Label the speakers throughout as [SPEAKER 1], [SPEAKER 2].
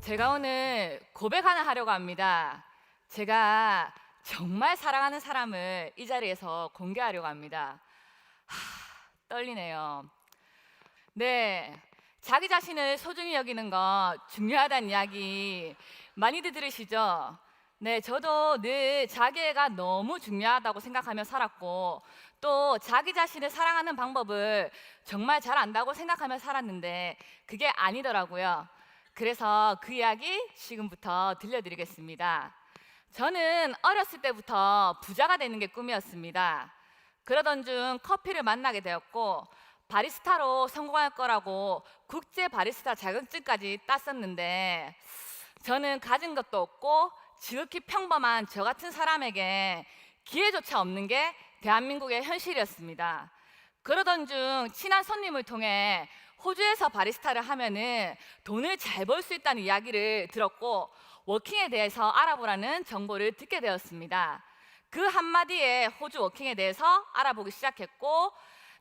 [SPEAKER 1] 제가 오늘 고백 하나 하려고 합니다. 제가 정말 사랑하는 사람을 이 자리에서 공개하려고 합니다. 떨리네요. 네, 자기 자신을 소중히 여기는 것 중요하다는 이야기 많이들 들으시죠? 네, 저도 늘 자기애가 너무 중요하다고 생각하며 살았고, 또 자기 자신을 사랑하는 방법을 정말 잘 안다고 생각하며 살았는데 그게 아니더라고요. 그래서 그 이야기 지금부터 들려드리겠습니다. 저는 어렸을 때부터 부자가 되는 게 꿈이었습니다. 그러던 중 커피를 만나게 되었고, 바리스타로 성공할 거라고 국제 바리스타 자격증까지 땄었는데, 저는 가진 것도 없고 지극히 평범한 저 같은 사람에게 기회조차 없는 게 대한민국의 현실이었습니다. 그러던 중 친한 손님을 통해 호주에서 바리스타를 하면은 돈을 잘 벌 수 있다는 이야기를 들었고, 워킹에 대해서 알아보라는 정보를 듣게 되었습니다. 그 한마디에 호주 워킹에 대해서 알아보기 시작했고,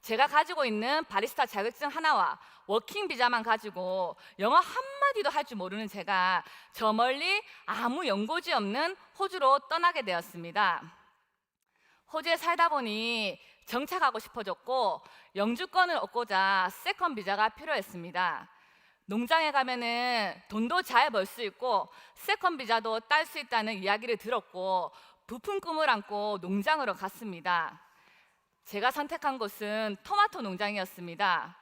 [SPEAKER 1] 제가 가지고 있는 바리스타 자격증 하나와 워킹 비자만 가지고 영어 한마디도 할 줄 모르는 제가 저 멀리 아무 연고지 없는 호주로 떠나게 되었습니다. 호주에 살다 보니 정착하고 싶어졌고, 영주권을 얻고자 세컨 비자가 필요했습니다. 농장에 가면은 돈도 잘 벌 수 있고 세컨 비자도 딸 수 있다는 이야기를 들었고, 부푼 꿈을 안고 농장으로 갔습니다. 제가 선택한 곳은 토마토 농장이었습니다.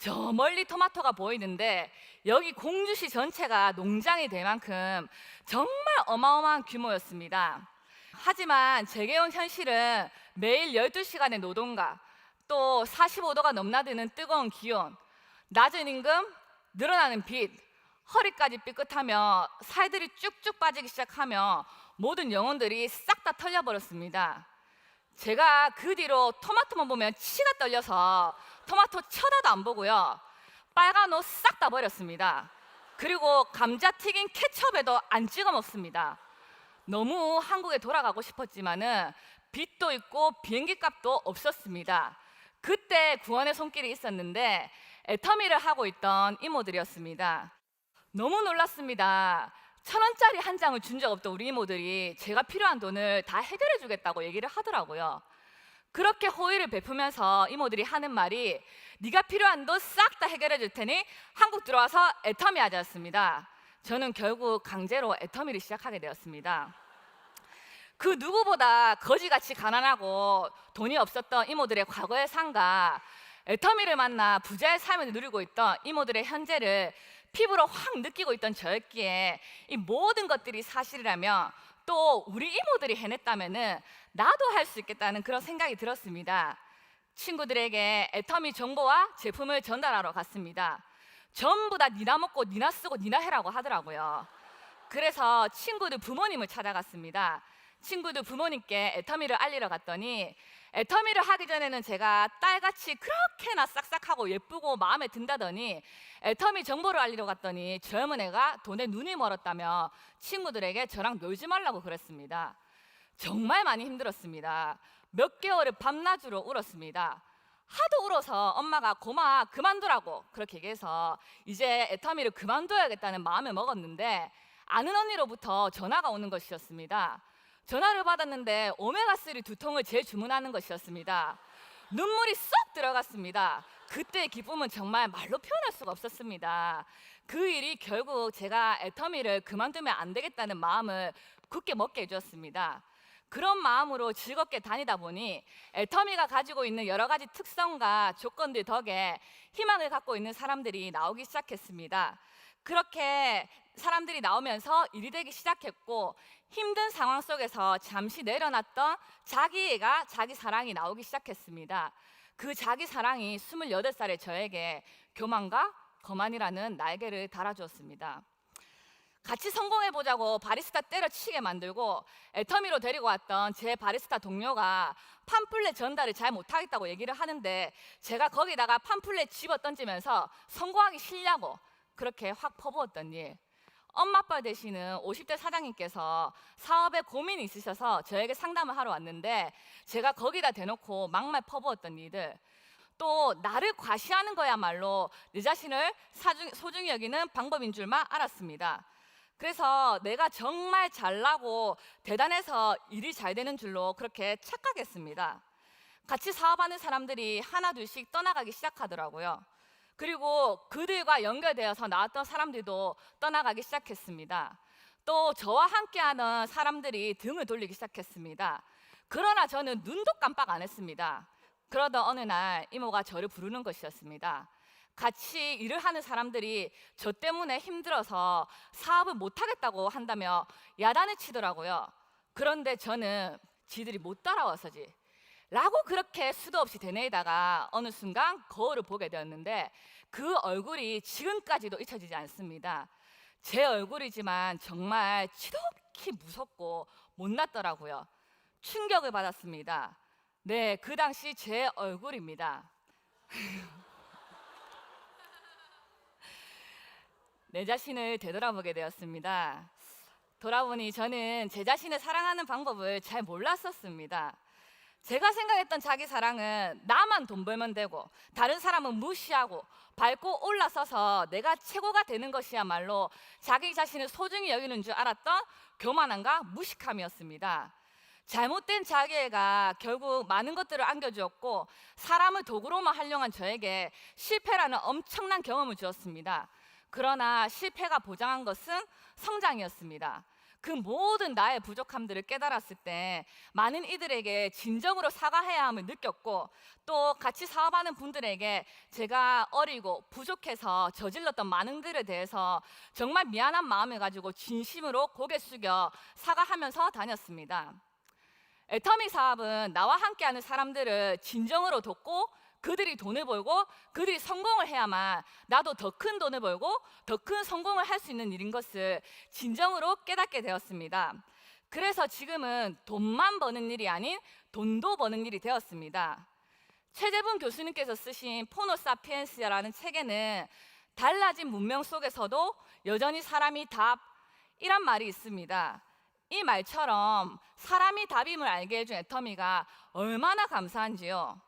[SPEAKER 1] 저 멀리 토마토가 보이는데 여기 공주시 전체가 농장이 될 만큼 정말 어마어마한 규모였습니다. 하지만 제게 온 현실은 매일 12시간의 노동과 또 45도가 넘나드는 뜨거운 기온, 낮은 임금, 늘어나는 빚, 허리까지 삐끗하며 살들이 쭉쭉 빠지기 시작하며 모든 영혼들이 싹 다 털려버렸습니다. 제가 그 뒤로 토마토만 보면 치가 떨려서 토마토 쳐다도 안 보고요, 빨간 옷 싹 다 버렸습니다. 그리고 감자튀김 케첩에도 안 찍어 먹습니다. 너무 한국에 돌아가고 싶었지만은 빚도 있고 비행기 값도 없었습니다. 그때 구원의 손길이 있었는데 애터미를 하고 있던 이모들이었습니다. 너무 놀랐습니다. 1,000원짜리 한 장을 준 적 없던 우리 이모들이 제가 필요한 돈을 다 해결해 주겠다고 얘기를 하더라고요. 그렇게 호의를 베푸면서 이모들이 하는 말이, 네가 필요한 돈 싹 다 해결해 줄 테니 한국 들어와서 애터미 하자였습니다. 저는 결국 강제로 애터미를 시작하게 되었습니다. 그 누구보다 거지같이 가난하고 돈이 없었던 이모들의 과거의 삶과 애터미를 만나 부자의 삶을 누리고 있던 이모들의 현재를 피부로 확 느끼고 있던 저였기에, 이 모든 것들이 사실이라면 또 우리 이모들이 해냈다면은 나도 할 수 있겠다는 그런 생각이 들었습니다. 친구들에게 애터미 정보와 제품을 전달하러 갔습니다. 전부 다 니나 먹고 니나 쓰고 니나 해라고 하더라고요. 그래서 친구들 부모님을 찾아갔습니다. 친구들 부모님께 애터미를 알리러 갔더니, 애터미를 하기 전에는 제가 딸같이 그렇게나 싹싹하고 예쁘고 마음에 든다더니, 애터미 정보를 알리러 갔더니 젊은 애가 돈에 눈이 멀었다며 친구들에게 저랑 놀지 말라고 그랬습니다. 정말 많이 힘들었습니다. 몇 개월을 밤낮으로 울었습니다. 하도 울어서 엄마가 고마 그만두라고 그렇게 얘기해서 이제 애터미를 그만둬야겠다는 마음을 먹었는데, 아는 언니로부터 전화가 오는 것이었습니다. 전화를 받았는데 오메가3 2통을 재주문하는 것이었습니다. 눈물이 쏙 들어갔습니다. 그때의 기쁨은 정말 말로 표현할 수가 없었습니다. 그 일이 결국 제가 애터미를 그만두면 안 되겠다는 마음을 굳게 먹게 해주었습니다. 그런 마음으로 즐겁게 다니다 보니 애터미가 가지고 있는 여러 가지 특성과 조건들 덕에 희망을 갖고 있는 사람들이 나오기 시작했습니다. 그렇게 사람들이 나오면서 일이 되기 시작했고, 힘든 상황 속에서 잠시 내려놨던 자기애가, 자기 사랑이 나오기 시작했습니다. 그 자기 사랑이 28살의 저에게 교만과 거만이라는 날개를 달아주었습니다. 같이 성공해보자고 바리스타 때려치게 만들고 애터미로 데리고 왔던 제 바리스타 동료가 팜플렛 전달을 잘 못하겠다고 얘기를 하는데, 제가 거기다가 팜플렛 집어 던지면서 성공하기 싫냐고 그렇게 확 퍼부었던 일. 엄마 아빠 되시는 50대 사장님께서 사업에 고민이 있으셔서 저에게 상담을 하러 왔는데, 제가 거기다 대놓고 막말 퍼부었던 일들, 또 나를 과시하는 거야말로 내 자신을 소중히 여기는 방법인 줄만 알았습니다. 그래서 내가 정말 잘나고 대단해서 일이 잘 되는 줄로 그렇게 착각했습니다. 같이 사업하는 사람들이 하나 둘씩 떠나가기 시작하더라고요. 그리고 그들과 연결되어서 나왔던 사람들도 떠나가기 시작했습니다. 또 저와 함께하는 사람들이 등을 돌리기 시작했습니다. 그러나 저는 눈도 깜빡 안 했습니다. 그러던 어느 날 이모가 저를 부르는 것이었습니다. 같이 일을 하는 사람들이 저 때문에 힘들어서 사업을 못하겠다고 한다며 야단을 치더라고요. 그런데 저는 지들이 못 따라와서지 라고 그렇게 수도 없이 되뇌이다가 어느 순간 거울을 보게 되었는데 그 얼굴이 지금까지도 잊혀지지 않습니다. 제 얼굴이지만 정말 지독히 무섭고 못났더라고요. 충격을 받았습니다. 네, 그 당시 제 얼굴입니다. 내 자신을 되돌아보게 되었습니다. 돌아보니 저는 제 자신을 사랑하는 방법을 잘 몰랐었습니다. 제가 생각했던 자기 사랑은 나만 돈 벌면 되고 다른 사람은 무시하고 밟고 올라서서 내가 최고가 되는 것이야말로 자기 자신을 소중히 여기는 줄 알았던 교만함과 무식함이었습니다. 잘못된 자기애가 결국 많은 것들을 안겨주었고 사람을 도구로만 활용한 저에게 실패라는 엄청난 경험을 주었습니다. 그러나 실패가 보장한 것은 성장이었습니다. 그 모든 나의 부족함들을 깨달았을 때 많은 이들에게 진정으로 사과해야 함을 느꼈고 또 같이 사업하는 분들에게 제가 어리고 부족해서 저질렀던 많은 일들에 대해서 정말 미안한 마음을 가지고 진심으로 고개 숙여 사과하면서 다녔습니다. 애터미 사업은 나와 함께하는 사람들을 진정으로 돕고 그들이 돈을 벌고 그들이 성공을 해야만 나도 더 큰 돈을 벌고 더 큰 성공을 할 수 있는 일인 것을 진정으로 깨닫게 되었습니다. 그래서 지금은 돈만 버는 일이 아닌 돈도 버는 일이 되었습니다. 최재분 교수님께서 쓰신 포노사피엔스라는 책에는 달라진 문명 속에서도 여전히 사람이 답이란 말이 있습니다. 이 말처럼 사람이 답임을 알게 해준 애터미가 얼마나 감사한지요.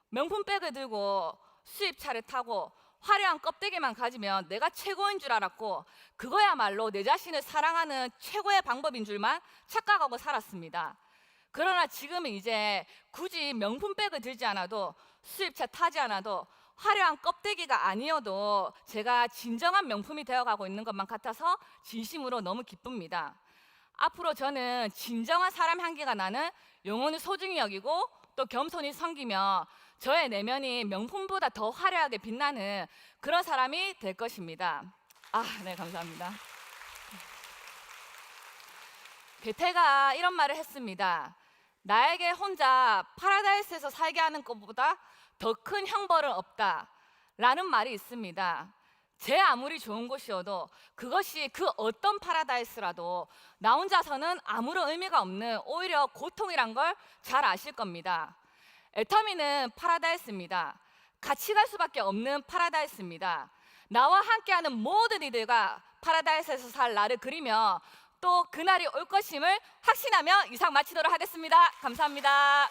[SPEAKER 1] 명품백을 들고 수입차를 타고 화려한 껍데기만 가지면 내가 최고인 줄 알았고 그거야말로 내 자신을 사랑하는 최고의 방법인 줄만 착각하고 살았습니다. 그러나 지금은 이제 굳이 명품백을 들지 않아도 수입차 타지 않아도 화려한 껍데기가 아니어도 제가 진정한 명품이 되어가고 있는 것만 같아서 진심으로 너무 기쁩니다. 앞으로 저는 진정한 사람 향기가 나는 영혼을 소중히 여기고 또 겸손히 섬기며 저의 내면이 명품보다 더 화려하게 빛나는 그런 사람이 될 것입니다. 네, 감사합니다. 괴테가 이런 말을 했습니다. 나에게 혼자 파라다이스에서 살게 하는 것보다 더 큰 형벌은 없다 라는 말이 있습니다. 제 아무리 좋은 곳이어도 그것이 그 어떤 파라다이스라도 나 혼자서는 아무런 의미가 없는 오히려 고통이란 걸 잘 아실 겁니다. 애터미는 파라다이스입니다. 같이 갈 수밖에 없는 파라다이스입니다. 나와 함께하는 모든 이들과 파라다이스에서 살 나를 그리며 또 그날이 올 것임을 확신하며 이상 마치도록 하겠습니다. 감사합니다.